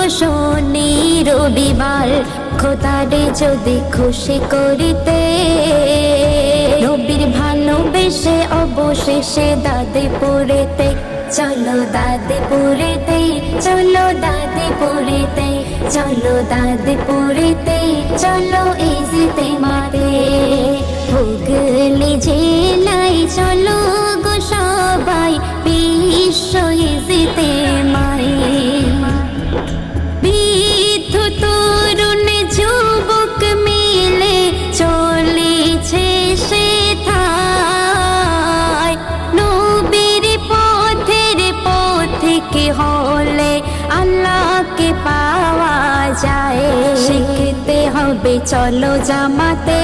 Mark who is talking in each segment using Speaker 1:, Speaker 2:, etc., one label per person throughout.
Speaker 1: শনি রবিবার খোদারে যদি খুশি করিতে, নবীর ভালোবেসে অবশেষে দাদিপুরেতে, চলো দাদিপুরেতে, চলো দাদিপুরেতে, চলো দাদিপুরেতে, চলো ইজিতে মারে হুগলি জেলায়, চলো গো সবাই বিশ্ব ইজিতে মারে। বৃদ্ধ তরুণ যুবক মিলে চলেছে সেথায়, নবীর পথের পথিকে হলে আল্লাহকে পাওয়া যায়। শিখতে হবে চলো জামাতে,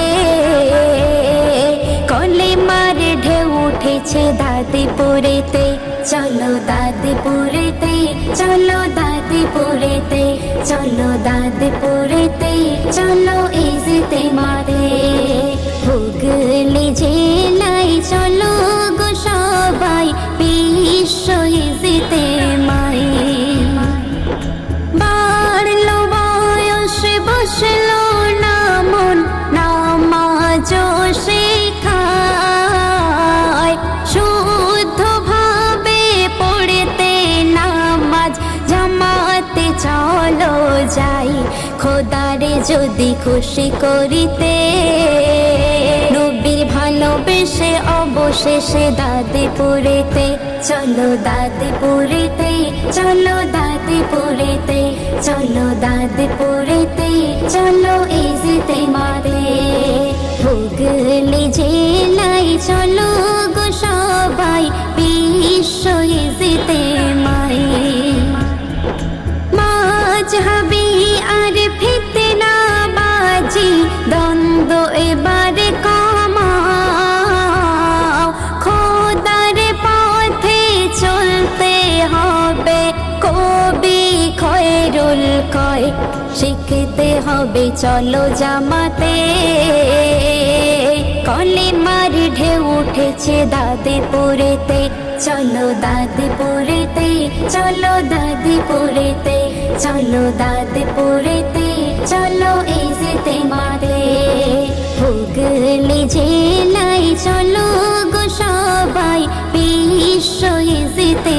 Speaker 1: কলেমার ঢেউ উঠেছে দাদিপুরেতে, চলো দাদিপুরেতে, চলো দাদিপুরেতে, চলো দাদিপুরেতে, চলো ইজিতে মারে হুগলি জেলায়, চলো গো সবাই বিশ্ব ইজিতে মারে। বাড়লো বয়স বসলো না মন, নামাজও শেখায়, শুদ্ধ ভাবে পড়তে নামাজ জামাতে চলো যাই, খোদারে যদি খুশি করিতে, নবীর ভালোবেসে অবশেষে দাদিপুরেতে, চলো দাদিপুরেতে, চলো দাদিপুরেতে, চলো দাদিপুরেতে, চলো ইজিতে মারে হুগলি জেলায়, চলো গো সবাই বিশ্ব ইজিতে মারে। মাযহাবি আর ফিতনাবাজি দ্বন্দ্ব এবারে কমাও, খোদার পথে চলতে হবে কবি খয়রুল কয়, শিখতে হবে চলো জামাতে, কলেমার ঢেউ উঠেছে দাদিপুরেতে, চলো দাদিপুরেতে, চলো দাদিপুরেতে, চলো দাদিপুরেতে, চলো ইজিতে মারে হুগলি জেলায়, চলো গো সবাই বিশ্ব ইজিতে